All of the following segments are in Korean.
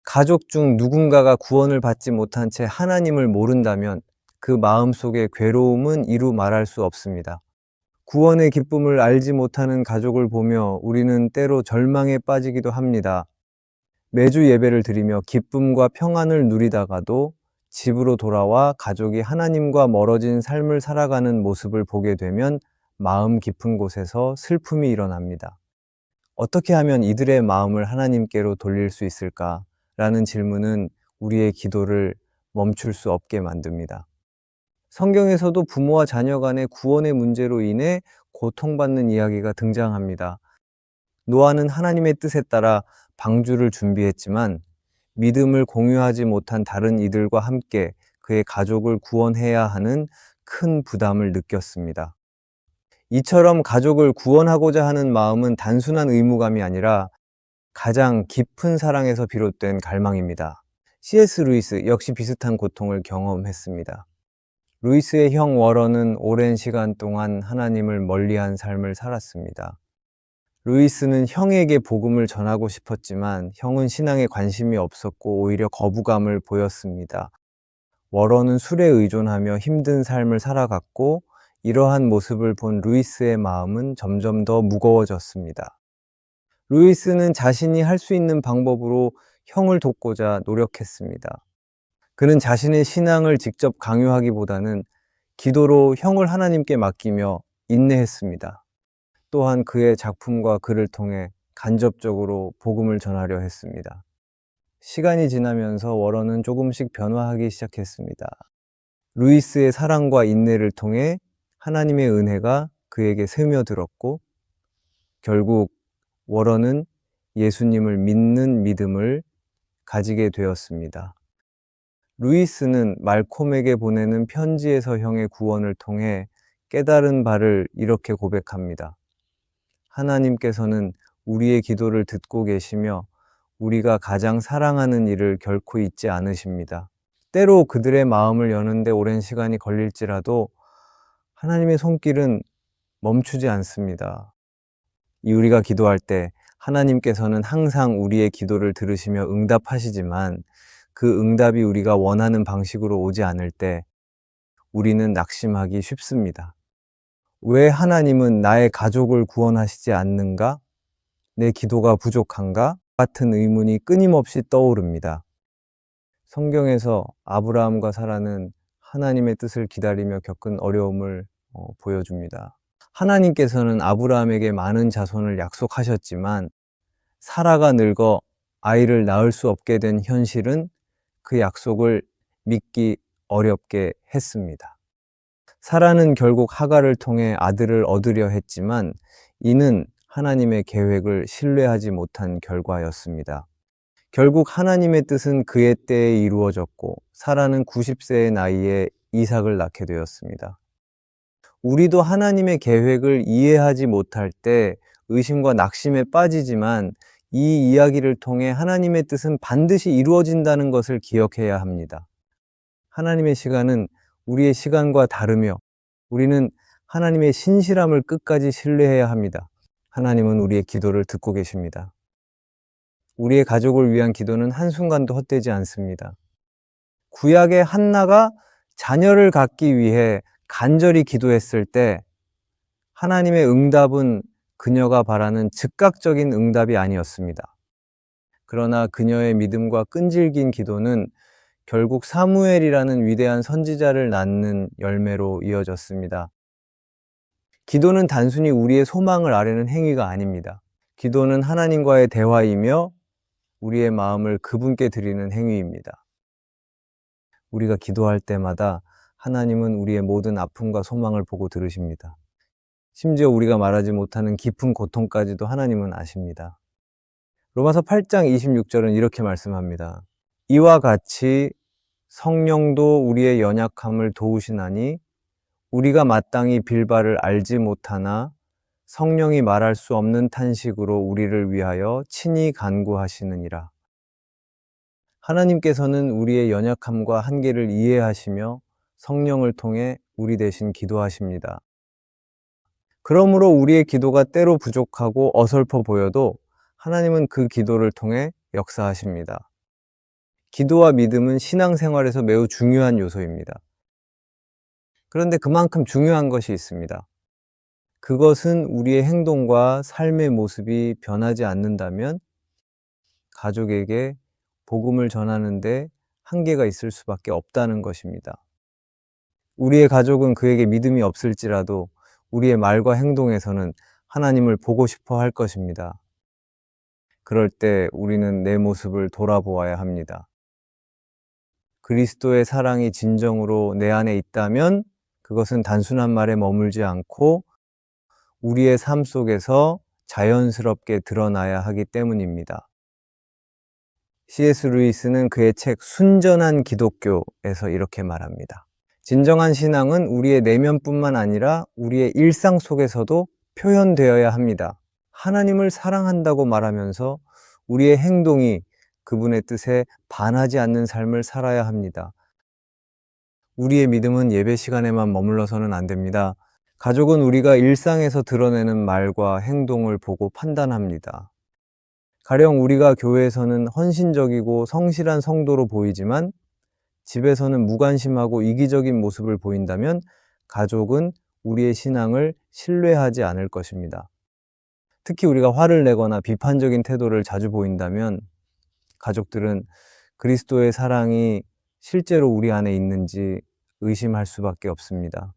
가족 중 누군가가 구원을 받지 못한 채 하나님을 모른다면 그 마음속의 괴로움은 이루 말할 수 없습니다. 구원의 기쁨을 알지 못하는 가족을 보며 우리는 때로 절망에 빠지기도 합니다. 매주 예배를 드리며 기쁨과 평안을 누리다가도 집으로 돌아와 가족이 하나님과 멀어진 삶을 살아가는 모습을 보게 되면 마음 깊은 곳에서 슬픔이 일어납니다. 어떻게 하면 이들의 마음을 하나님께로 돌릴 수 있을까? 라는 질문은 우리의 기도를 멈출 수 없게 만듭니다. 성경에서도 부모와 자녀 간의 구원의 문제로 인해 고통받는 이야기가 등장합니다. 노아는 하나님의 뜻에 따라 방주를 준비했지만 믿음을 공유하지 못한 다른 이들과 함께 그의 가족을 구원해야 하는 큰 부담을 느꼈습니다. 이처럼 가족을 구원하고자 하는 마음은 단순한 의무감이 아니라 가장 깊은 사랑에서 비롯된 갈망입니다. C.S. 루이스 역시 비슷한 고통을 경험했습니다. 루이스의 형 워런은 오랜 시간 동안 하나님을 멀리한 삶을 살았습니다. 루이스는 형에게 복음을 전하고 싶었지만 형은 신앙에 관심이 없었고 오히려 거부감을 보였습니다. 워런은 술에 의존하며 힘든 삶을 살아갔고 이러한 모습을 본 루이스의 마음은 점점 더 무거워졌습니다. 루이스는 자신이 할 수 있는 방법으로 형을 돕고자 노력했습니다. 그는 자신의 신앙을 직접 강요하기보다는 기도로 형을 하나님께 맡기며 인내했습니다. 또한 그의 작품과 글을 통해 간접적으로 복음을 전하려 했습니다. 시간이 지나면서 워런은 조금씩 변화하기 시작했습니다. 루이스의 사랑과 인내를 통해 하나님의 은혜가 그에게 스며들었고 결국 워런은 예수님을 믿는 믿음을 가지게 되었습니다. 루이스는 말콤에게 보내는 편지에서 형의 구원을 통해 깨달은 바를 이렇게 고백합니다. 하나님께서는 우리의 기도를 듣고 계시며 우리가 가장 사랑하는 일을 결코 잊지 않으십니다. 때로 그들의 마음을 여는데 오랜 시간이 걸릴지라도 하나님의 손길은 멈추지 않습니다. 우리가 기도할 때 하나님께서는 항상 우리의 기도를 들으시며 응답하시지만 그 응답이 우리가 원하는 방식으로 오지 않을 때 우리는 낙심하기 쉽습니다. 왜 하나님은 나의 가족을 구원하시지 않는가? 내 기도가 부족한가? 같은 의문이 끊임없이 떠오릅니다. 성경에서 아브라함과 사라는 하나님의 뜻을 기다리며 겪은 어려움을 보여줍니다. 하나님께서는 아브라함에게 많은 자손을 약속하셨지만 사라가 늙어 아이를 낳을 수 없게 된 현실은 그 약속을 믿기 어렵게 했습니다. 사라는 결국 하갈을 통해 아들을 얻으려 했지만 이는 하나님의 계획을 신뢰하지 못한 결과였습니다. 결국 하나님의 뜻은 그의 때에 이루어졌고 사라는 90세의 나이에 이삭을 낳게 되었습니다. 우리도 하나님의 계획을 이해하지 못할 때 의심과 낙심에 빠지지만 이 이야기를 통해 하나님의 뜻은 반드시 이루어진다는 것을 기억해야 합니다. 하나님의 시간은 우리의 시간과 다르며 우리는 하나님의 신실함을 끝까지 신뢰해야 합니다. 하나님은 우리의 기도를 듣고 계십니다. 우리의 가족을 위한 기도는 한순간도 헛되지 않습니다. 구약의 한나가 자녀를 갖기 위해 간절히 기도했을 때 하나님의 응답은 그녀가 바라는 즉각적인 응답이 아니었습니다. 그러나 그녀의 믿음과 끈질긴 기도는 결국 사무엘이라는 위대한 선지자를 낳는 열매로 이어졌습니다. 기도는 단순히 우리의 소망을 아뢰는 행위가 아닙니다. 기도는 하나님과의 대화이며 우리의 마음을 그분께 드리는 행위입니다. 우리가 기도할 때마다 하나님은 우리의 모든 아픔과 소망을 보고 들으십니다. 심지어 우리가 말하지 못하는 깊은 고통까지도 하나님은 아십니다. 로마서 8장 26절은 이렇게 말씀합니다. 이와 같이 성령도 우리의 연약함을 도우시나니 우리가 마땅히 빌 바를 알지 못하나 성령이 말할 수 없는 탄식으로 우리를 위하여 친히 간구하시느니라. 하나님께서는 우리의 연약함과 한계를 이해하시며 성령을 통해 우리 대신 기도하십니다. 그러므로 우리의 기도가 때로 부족하고 어설퍼 보여도 하나님은 그 기도를 통해 역사하십니다. 기도와 믿음은 신앙생활에서 매우 중요한 요소입니다. 그런데 그만큼 중요한 것이 있습니다. 그것은 우리의 행동과 삶의 모습이 변하지 않는다면 가족에게 복음을 전하는데 한계가 있을 수밖에 없다는 것입니다. 우리의 가족은 그에게 믿음이 없을지라도 우리의 말과 행동에서는 하나님을 보고 싶어 할 것입니다. 그럴 때 우리는 내 모습을 돌아보아야 합니다. 그리스도의 사랑이 진정으로 내 안에 있다면 그것은 단순한 말에 머물지 않고 우리의 삶 속에서 자연스럽게 드러나야 하기 때문입니다. C.S. 루이스는 그의 책 순전한 기독교에서 이렇게 말합니다. 진정한 신앙은 우리의 내면뿐만 아니라 우리의 일상 속에서도 표현되어야 합니다. 하나님을 사랑한다고 말하면서 우리의 행동이 그분의 뜻에 반하지 않는 삶을 살아야 합니다. 우리의 믿음은 예배 시간에만 머물러서는 안 됩니다. 가족은 우리가 일상에서 드러내는 말과 행동을 보고 판단합니다. 가령 우리가 교회에서는 헌신적이고 성실한 성도로 보이지만 집에서는 무관심하고 이기적인 모습을 보인다면 가족은 우리의 신앙을 신뢰하지 않을 것입니다. 특히 우리가 화를 내거나 비판적인 태도를 자주 보인다면 가족들은 그리스도의 사랑이 실제로 우리 안에 있는지 의심할 수밖에 없습니다.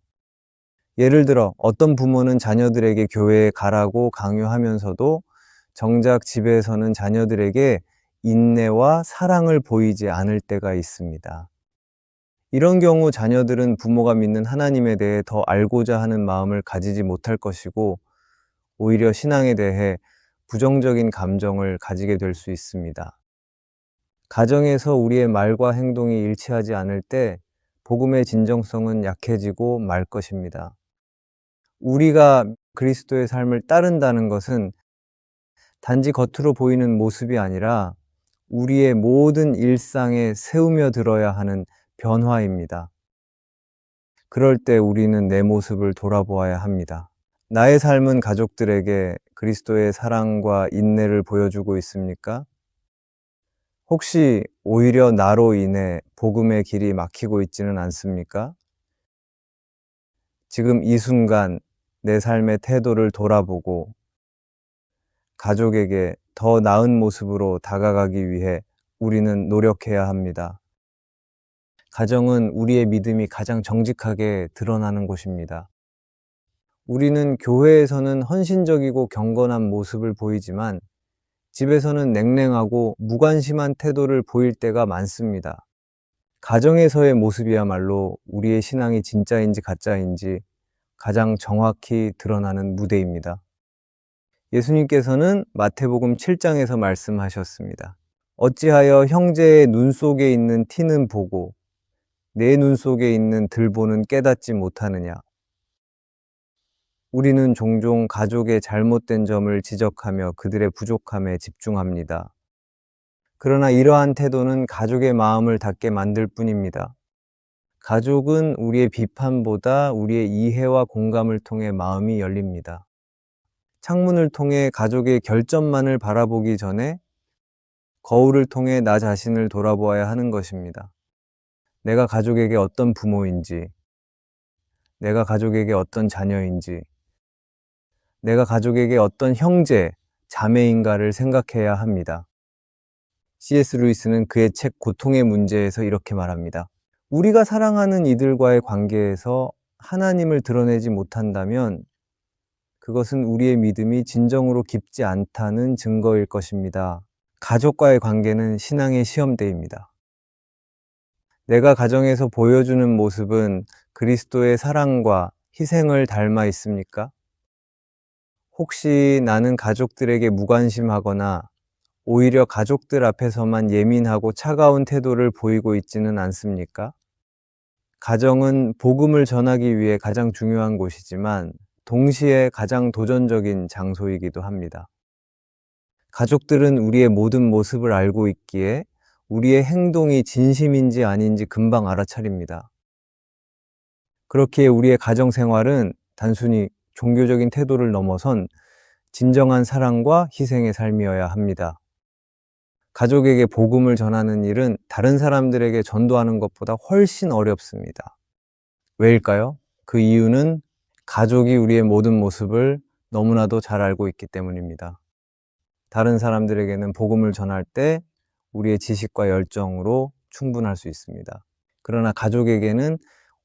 예를 들어 어떤 부모는 자녀들에게 교회에 가라고 강요하면서도 정작 집에서는 자녀들에게 인내와 사랑을 보이지 않을 때가 있습니다. 이런 경우 자녀들은 부모가 믿는 하나님에 대해 더 알고자 하는 마음을 가지지 못할 것이고 오히려 신앙에 대해 부정적인 감정을 가지게 될 수 있습니다. 가정에서 우리의 말과 행동이 일치하지 않을 때 복음의 진정성은 약해지고 말 것입니다. 우리가 그리스도의 삶을 따른다는 것은 단지 겉으로 보이는 모습이 아니라 우리의 모든 일상에 세우며 들어야 하는 변화입니다. 그럴 때 우리는 내 모습을 돌아보아야 합니다. 나의 삶은 가족들에게 그리스도의 사랑과 인내를 보여주고 있습니까? 혹시 오히려 나로 인해 복음의 길이 막히고 있지는 않습니까? 지금 이 순간 내 삶의 태도를 돌아보고 가족에게 더 나은 모습으로 다가가기 위해 우리는 노력해야 합니다. 가정은 우리의 믿음이 가장 정직하게 드러나는 곳입니다. 우리는 교회에서는 헌신적이고 경건한 모습을 보이지만 집에서는 냉랭하고 무관심한 태도를 보일 때가 많습니다. 가정에서의 모습이야말로 우리의 신앙이 진짜인지 가짜인지 가장 정확히 드러나는 무대입니다. 예수님께서는 마태복음 7장에서 말씀하셨습니다. 어찌하여 형제의 눈 속에 있는 티는 보고 내 눈 속에 있는 들보는 깨닫지 못하느냐. 우리는 종종 가족의 잘못된 점을 지적하며 그들의 부족함에 집중합니다. 그러나 이러한 태도는 가족의 마음을 닫게 만들 뿐입니다. 가족은 우리의 비판보다 우리의 이해와 공감을 통해 마음이 열립니다. 창문을 통해 가족의 결점만을 바라보기 전에 거울을 통해 나 자신을 돌아보아야 하는 것입니다. 내가 가족에게 어떤 부모인지, 내가 가족에게 어떤 자녀인지, 내가 가족에게 어떤 형제, 자매인가를 생각해야 합니다. C.S. 루이스는 그의 책 고통의 문제에서 이렇게 말합니다. 우리가 사랑하는 이들과의 관계에서 하나님을 드러내지 못한다면 그것은 우리의 믿음이 진정으로 깊지 않다는 증거일 것입니다. 가족과의 관계는 신앙의 시험대입니다. 내가 가정에서 보여주는 모습은 그리스도의 사랑과 희생을 닮아 있습니까? 혹시 나는 가족들에게 무관심하거나 오히려 가족들 앞에서만 예민하고 차가운 태도를 보이고 있지는 않습니까? 가정은 복음을 전하기 위해 가장 중요한 곳이지만 동시에 가장 도전적인 장소이기도 합니다. 가족들은 우리의 모든 모습을 알고 있기에 우리의 행동이 진심인지 아닌지 금방 알아차립니다. 그렇기에 우리의 가정 생활은 단순히 종교적인 태도를 넘어선 진정한 사랑과 희생의 삶이어야 합니다. 가족에게 복음을 전하는 일은 다른 사람들에게 전도하는 것보다 훨씬 어렵습니다. 왜일까요? 그 이유는 가족이 우리의 모든 모습을 너무나도 잘 알고 있기 때문입니다. 다른 사람들에게는 복음을 전할 때 우리의 지식과 열정으로 충분할 수 있습니다. 그러나 가족에게는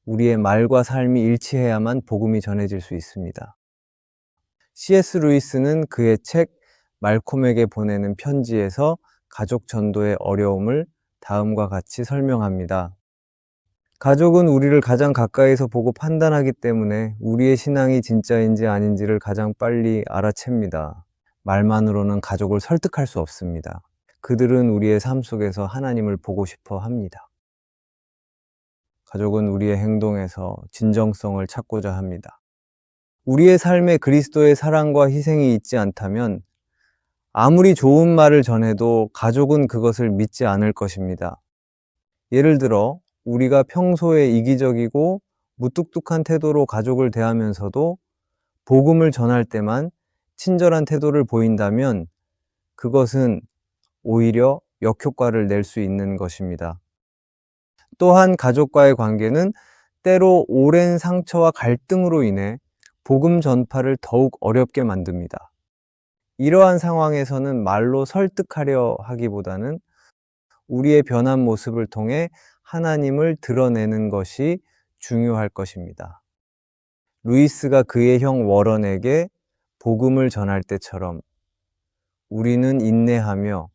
우리의 말과 삶이 일치해야만 복음이 전해질 수 있습니다. C.S. 루이스는 그의 책 말콤에게 보내는 편지에서 가족 전도의 어려움을 다음과 같이 설명합니다. 가족은 우리를 가장 가까이서 보고 판단하기 때문에 우리의 신앙이 진짜인지 아닌지를 가장 빨리 알아챕니다. 말만으로는 가족을 설득할 수 없습니다. 그들은 우리의 삶 속에서 하나님을 보고 싶어 합니다. 가족은 우리의 행동에서 진정성을 찾고자 합니다. 우리의 삶에 그리스도의 사랑과 희생이 있지 않다면 아무리 좋은 말을 전해도 가족은 그것을 믿지 않을 것입니다. 예를 들어 우리가 평소에 이기적이고 무뚝뚝한 태도로 가족을 대하면서도 복음을 전할 때만 친절한 태도를 보인다면 그것은 오히려 역효과를 낼 수 있는 것입니다. 또한 가족과의 관계는 때로 오랜 상처와 갈등으로 인해 복음 전파를 더욱 어렵게 만듭니다. 이러한 상황에서는 말로 설득하려 하기보다는 우리의 변한 모습을 통해 하나님을 드러내는 것이 중요할 것입니다. 루이스가 그의 형 워런에게 복음을 전할 때처럼 우리는 인내하며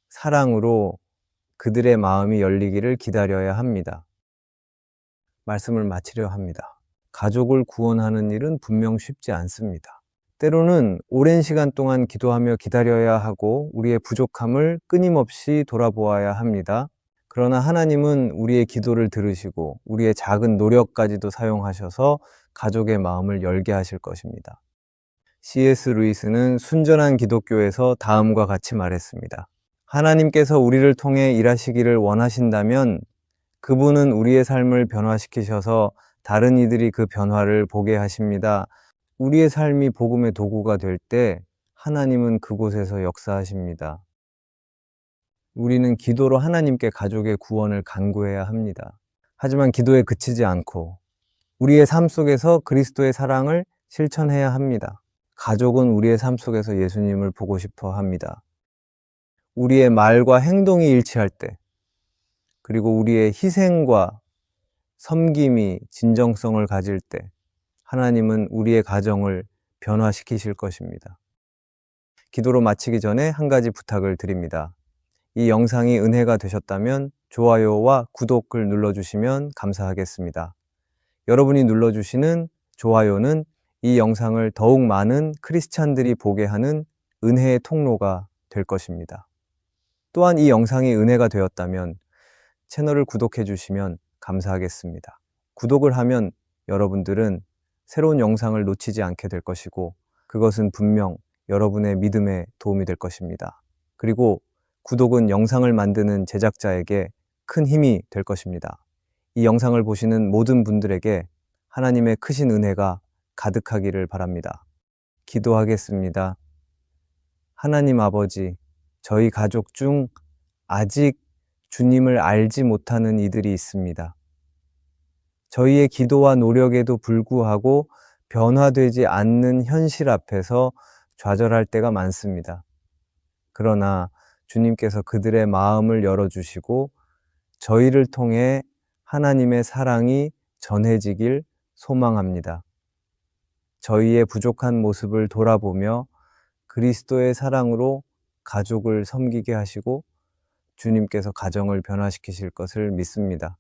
사랑으로 그들의 마음이 열리기를 기다려야 합니다. 말씀을 마치려 합니다. 가족을 구원하는 일은 분명 쉽지 않습니다. 때로는 오랜 시간 동안 기도하며 기다려야 하고 우리의 부족함을 끊임없이 돌아보아야 합니다. 그러나 하나님은 우리의 기도를 들으시고 우리의 작은 노력까지도 사용하셔서 가족의 마음을 열게 하실 것입니다. C.S. 루이스는 순전한 기독교에서 다음과 같이 말했습니다. 하나님께서 우리를 통해 일하시기를 원하신다면 그분은 우리의 삶을 변화시키셔서 다른 이들이 그 변화를 보게 하십니다. 우리의 삶이 복음의 도구가 될 때 하나님은 그곳에서 역사하십니다. 우리는 기도로 하나님께 가족의 구원을 간구해야 합니다. 하지만 기도에 그치지 않고 우리의 삶 속에서 그리스도의 사랑을 실천해야 합니다. 가족은 우리의 삶 속에서 예수님을 보고 싶어 합니다. 우리의 말과 행동이 일치할 때, 그리고 우리의 희생과 섬김이 진정성을 가질 때 하나님은 우리의 가정을 변화시키실 것입니다. 기도로 마치기 전에 한 가지 부탁을 드립니다. 이 영상이 은혜가 되셨다면 좋아요와 구독을 눌러주시면 감사하겠습니다. 여러분이 눌러주시는 좋아요는 이 영상을 더욱 많은 크리스찬들이 보게 하는 은혜의 통로가 될 것입니다. 또한 이 영상이 은혜가 되었다면 채널을 구독해 주시면 감사하겠습니다. 구독을 하면 여러분들은 새로운 영상을 놓치지 않게 될 것이고 그것은 분명 여러분의 믿음에 도움이 될 것입니다. 그리고 구독은 영상을 만드는 제작자에게 큰 힘이 될 것입니다. 이 영상을 보시는 모든 분들에게 하나님의 크신 은혜가 가득하기를 바랍니다. 기도하겠습니다. 하나님 아버지, 저희 가족 중 아직 주님을 알지 못하는 이들이 있습니다. 저희의 기도와 노력에도 불구하고 변화되지 않는 현실 앞에서 좌절할 때가 많습니다. 그러나 주님께서 그들의 마음을 열어주시고 저희를 통해 하나님의 사랑이 전해지길 소망합니다. 저희의 부족한 모습을 돌아보며 그리스도의 사랑으로 가족을 섬기게 하시고 주님께서 가정을 변화시키실 것을 믿습니다.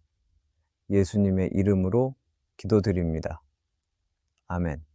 예수님의 이름으로 기도드립니다. 아멘.